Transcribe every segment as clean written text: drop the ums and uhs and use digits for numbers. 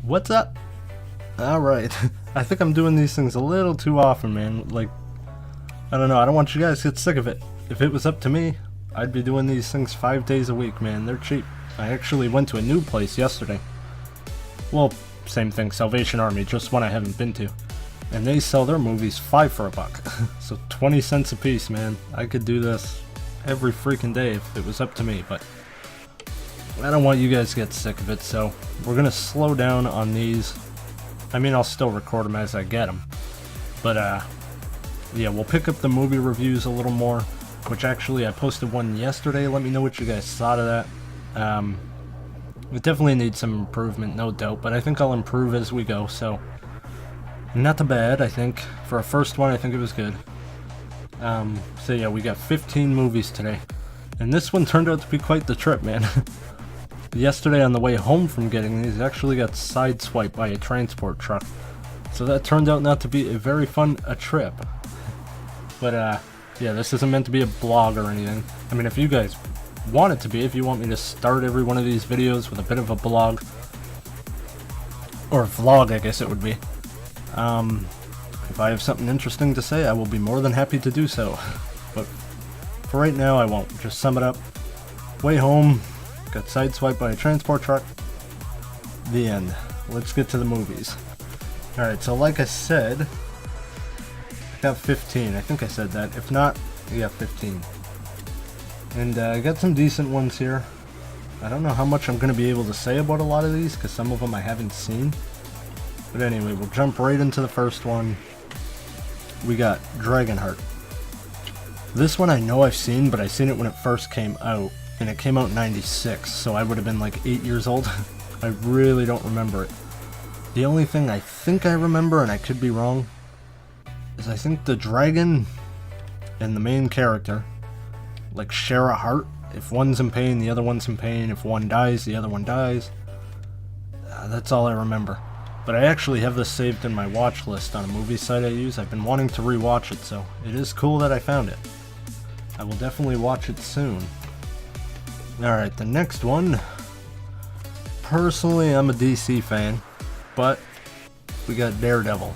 What's up? Alright, I think I'm doing these things a little too often, man. Like, I don't know, I don't want you guys to get sick of it. If it was up to me, I'd be doing these things 5 days a week, man. They're cheap. I actually went to a new place yesterday. Well, same thing, Salvation Army, just one I haven't been to. And they sell their movies 5 for $1. So 20 cents a piece, man. I could do this every freaking day if it was up to me, but I don't want you guys to get sick of it, so we're gonna slow down on these. I mean, I'll still record them as I get them, but yeah, we'll pick up the movie reviews a little more, which actually I posted one yesterday. Let me know what you guys thought of that. It definitely needs some improvement, no doubt, but I think I'll improve as we go, so not too bad. I think for a first one, I think it was good. So yeah, we got 15 movies today, and this one turned out to be quite the trip, man. Yesterday on the way home from getting these, I actually got sideswiped by a transport truck. So that turned out not to be a very fun trip. But yeah, this isn't meant to be a blog or anything. I mean, if you guys want it to be, if you want me to start every one of these videos with a bit of a blog, or vlog I guess it would be. If I have something interesting to say, I will be more than happy to do so. But for right now, I won't. Just sum it up. Way home. Got sideswiped by a transport truck. The end. Let's get to the movies. Alright, so like I said, I got 15. I think I said that. If not, I got 15. And I got some decent ones here. I don't know how much I'm going to be able to say about a lot of these, because some of them I haven't seen. But anyway, we'll jump right into the first one. We got Dragonheart. This one I know I've seen, but I seen it when it first came out. And it came out in 96, so I would have been like 8 years old. I really don't remember it. The only thing I think I remember, and I could be wrong, is I think the dragon and the main character like share a heart. If one's in pain, the other one's in pain. If one dies, the other one dies. That's all I remember. But I actually have this saved in my watch list on a movie site I use. I've been wanting to rewatch it, so it is cool that I found it. I will definitely watch it soon. Alright, the next one. Personally, I'm a DC fan, but we got Daredevil.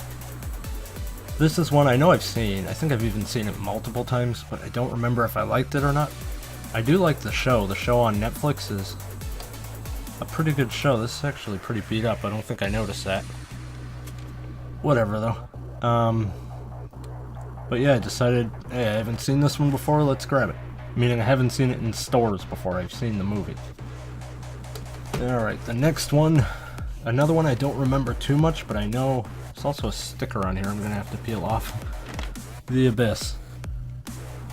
This is one I know I've seen. I think I've even seen it multiple times, but I don't remember if I liked it or not. I do like the show. The show on Netflix is a pretty good show. This is actually pretty beat up. I don't think I noticed that. Whatever, though. But yeah, I decided, hey, I haven't seen this one before, let's grab it. Meaning I haven't seen it in stores before, I've seen the movie. Alright, the next one, another one I don't remember too much, but I know there's also a sticker on here I'm going to have to peel off. The Abyss.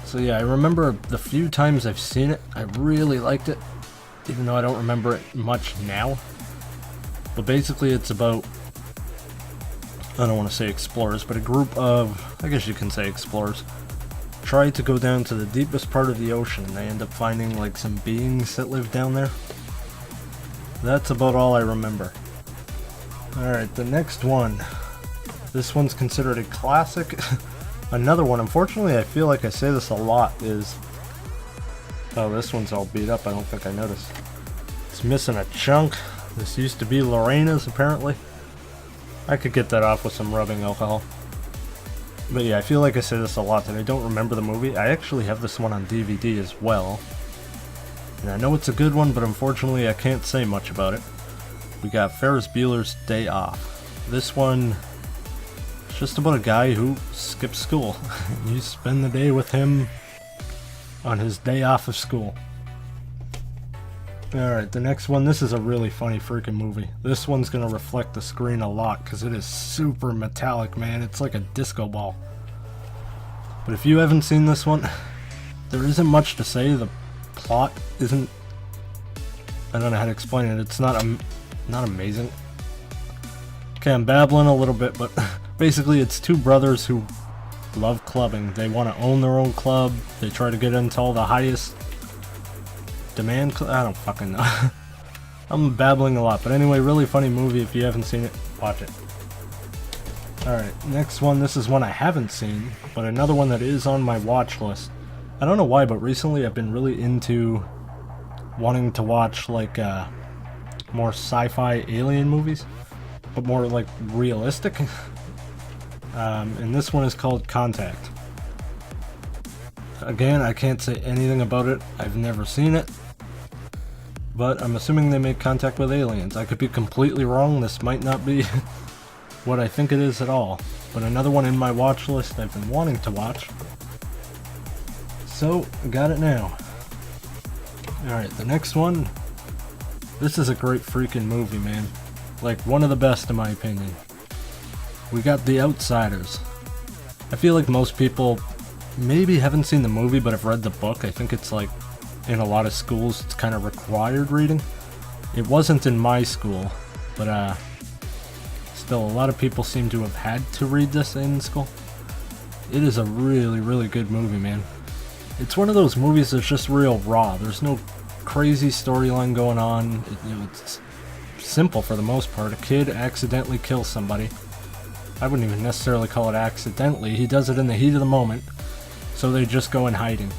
So yeah, I remember the few times I've seen it, I really liked it, even though I don't remember it much now. But basically it's about, I don't want to say explorers, but a group of, I guess you can say explorers, try to go down to the deepest part of the ocean, and they end up finding like some beings that live down there. That's about all I remember. Alright, the next one. This one's considered a classic. Another one, unfortunately I feel like I say this a lot, is... Oh, this one's all beat up, I don't think I noticed. It's missing a chunk. This used to be Lorena's, apparently. I could get that off with some rubbing alcohol. But yeah, I feel like I say this a lot, that I don't remember the movie. I actually have this one on DVD as well. And I know it's a good one, but unfortunately I can't say much about it. We got Ferris Bueller's Day Off. This one is just about a guy who skips school. You spend the day with him on his day off of school. Alright, the next one, this is a really funny freaking movie. This one's gonna reflect the screen a lot because it is super metallic, man. It's like a disco ball. But if you haven't seen this one, there isn't much to say. The plot isn't... I don't know how to explain it. It's not amazing. Okay, I'm babbling a little bit, but basically it's two brothers who love clubbing. They want to own their own club. They try to get into all the highest demand I don't fucking know. I'm babbling a lot, but anyway, really funny movie. If you haven't seen it, watch it. Alright, next one. This is one I haven't seen, but another one that is on my watch list. I don't know why, but recently I've been really into wanting to watch like more sci-fi alien movies. but more like realistic. And this one is called Contact. Again, I can't say anything about it. I've never seen it. But I'm assuming they make contact with aliens. I could be completely wrong. This might not be what I think it is at all. But another one in my watch list I've been wanting to watch. So, got it now. Alright, the next one. This is a great freaking movie, man. Like, one of the best in my opinion. We got The Outsiders. I feel like most people maybe haven't seen the movie but have read the book. I think it's like, in a lot of schools, it's kind of required reading. It wasn't in my school, but still, a lot of people seem to have had to read this in school. It is a really, really good movie, man. It's one of those movies that's just real raw. There's no crazy storyline going on. It's simple for the most part. A kid accidentally kills somebody. I wouldn't even necessarily call it accidentally. He does it in the heat of the moment, so they just go in hiding.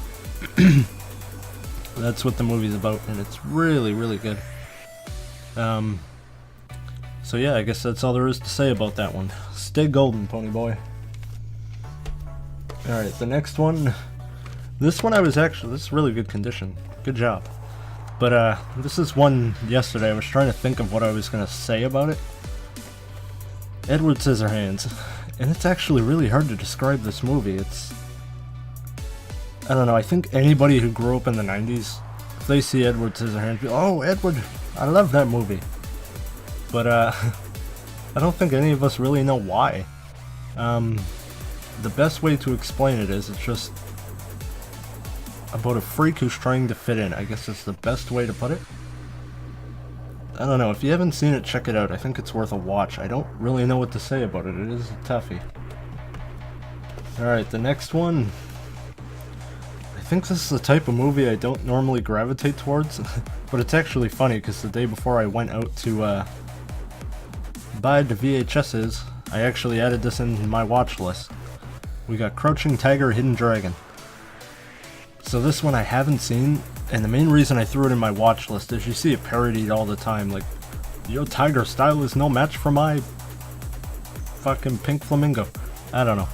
That's what the movie's about, and it's really, really good. So yeah, I guess that's all there is to say about that one. Stay golden, pony boy. Alright, the next one. This one this is really good condition. Good job. But this is one yesterday. I was trying to think of what I was going to say about it. Edward Scissorhands. And it's actually really hard to describe this movie. I don't know, I think anybody who grew up in the 90s, if they see Edward Scissorhands, be, oh, Edward, I love that movie. But, I don't think any of us really know why. The best way to explain it is, it's just about a freak who's trying to fit in. I guess that's the best way to put it. I don't know, if you haven't seen it, check it out. I think it's worth a watch. I don't really know what to say about it. It is a toughie. Alright, the next one. I think this is the type of movie I don't normally gravitate towards, but it's actually funny because the day before I went out to buy the VHSs, I actually added this in my watch list. We got Crouching Tiger, Hidden Dragon. So this one I haven't seen, and the main reason I threw it in my watch list is you see it parodied all the time, like, your tiger style is no match for my fucking pink flamingo. I don't know.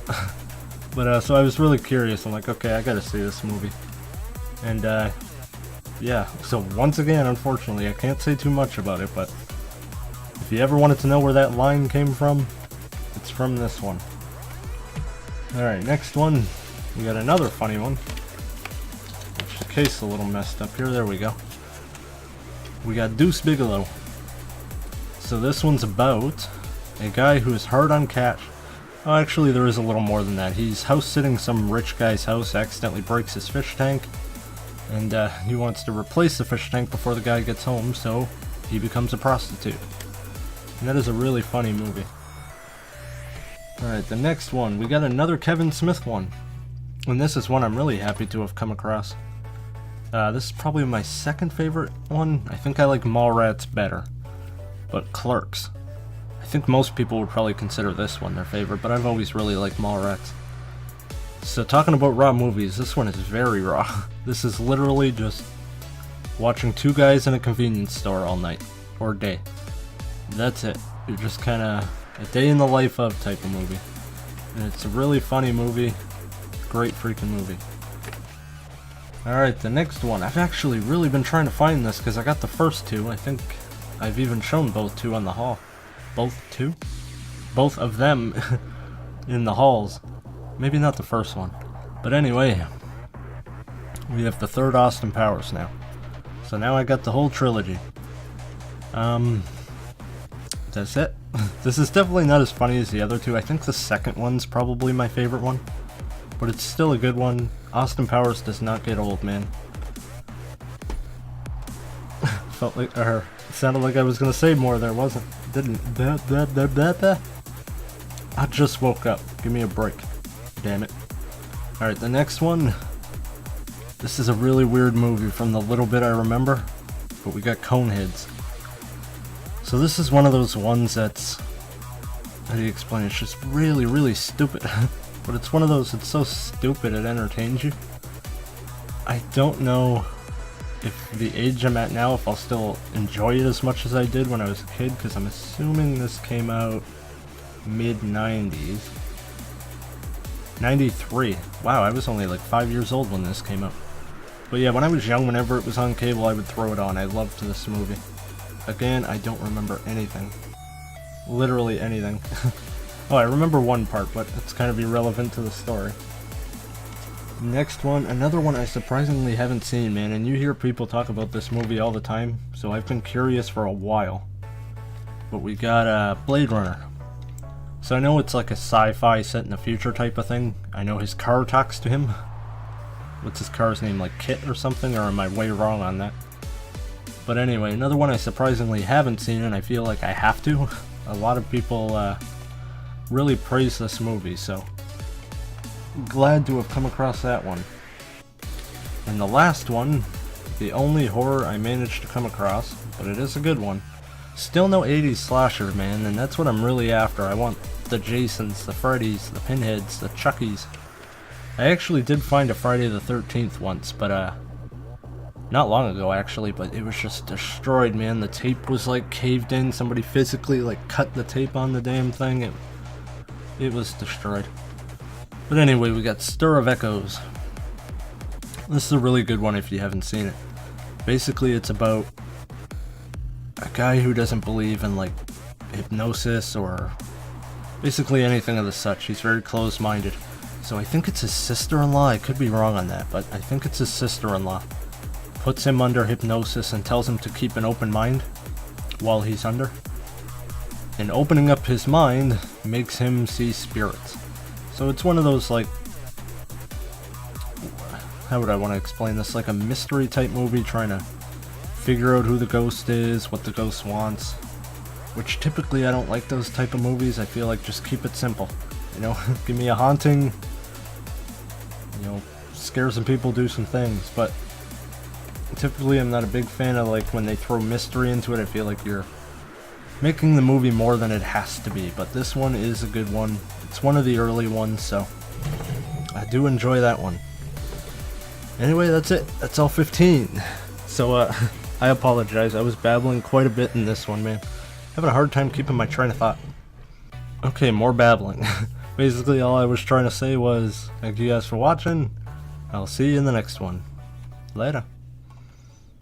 But, so I was really curious. I'm like, okay, I gotta see this movie. And, yeah. So, once again, unfortunately, I can't say too much about it, but if you ever wanted to know where that line came from, it's from this one. Alright, next one. We got another funny one. Which the case is a little messed up here. There we go. We got Deuce Bigelow. So, this one's about a guy who is hard on cash. Oh, actually, there is a little more than that. He's house-sitting some rich guy's house, accidentally breaks his fish tank, and he wants to replace the fish tank before the guy gets home, so he becomes a prostitute. And that is a really funny movie. Alright, the next one. We got another Kevin Smith one. And this is one I'm really happy to have come across. This is probably my second favorite one. I think I like Mallrats better. But Clerks. I think most people would probably consider this one their favorite, but I've always really liked Mallrats. So talking about raw movies, this one is very raw. This is literally just watching two guys in a convenience store all night, or day. That's it. You're just kind of a day in the life of type of movie. And it's a really funny movie. Great freaking movie. Alright, the next one. I've actually really been trying to find this because I got the first two. I think I've even shown both two on the haul. Both of them in the hauls. Maybe not the first one. But anyway, we have the third Austin Powers now. So now I got the whole trilogy. That's it. This is definitely not as funny as the other two. I think the second one's probably my favorite one. But it's still a good one. Austin Powers does not get old, man. Felt like, or it sounded like I was gonna say more there, wasn't? Didn't. I just woke up. Give me a break. Damn it. Alright, the next one. This is a really weird movie from the little bit I remember. But we got Coneheads. So this is one of those ones that's... How do you explain it? It's just really, really stupid. But it's one of those, it's so stupid it entertains you. I don't know if the age I'm at now, if I'll still enjoy it as much as I did when I was a kid, because I'm assuming this came out mid-90s. 93. Wow, I was only like 5 years old when this came out. But yeah, when I was young, whenever it was on cable, I would throw it on. I loved this movie. Again, I don't remember anything. Literally anything. Oh, I remember one part, but it's kind of irrelevant to the story. Next one, another one I surprisingly haven't seen, man, and you hear people talk about this movie all the time, so I've been curious for a while. But we got Blade Runner. So I know it's like a sci-fi set in the future type of thing. I know his car talks to him. What's his car's name, like Kit or something, or am I way wrong on that? But anyway, another one I surprisingly haven't seen, and I feel like I have to. A lot of people really praise this movie, so glad to have come across that one. And the last one, the only horror I managed to come across, but it is a good one. Still no 80s slasher, man, and that's what I'm really after. I want the Jasons, the Freddys, the Pinheads, the Chuckies. I actually did find a Friday the 13th once, but not long ago actually, but it was just destroyed, man. The tape was like caved in, somebody physically like cut the tape on the damn thing. It was destroyed. But anyway, we got Stir of Echoes. This is a really good one if you haven't seen it. Basically, it's about a guy who doesn't believe in like hypnosis or basically anything of the such. He's very closed-minded. So I think it's his sister-in-law, I could be wrong on that, but I think it's his sister-in-law. Puts him under hypnosis and tells him to keep an open mind while he's under. And opening up his mind makes him see spirits. So it's one of those, like, how would I want to explain this? Like a mystery type movie trying to figure out who the ghost is, what the ghost wants. Which typically I don't like those type of movies. I feel like just keep it simple. You know, give me a haunting, you know, scare some people, do some things. But typically I'm not a big fan of like when they throw mystery into it. I feel like you're making the movie more than it has to be. But this one is a good one. It's one of the early ones, so I do enjoy that one. Anyway, that's it. That's all 15. So, I apologize. I was babbling quite a bit in this one, man. Having a hard time keeping my train of thought. Okay, more babbling. Basically, all I was trying to say was, thank you guys for watching. I'll see you in the next one. Later.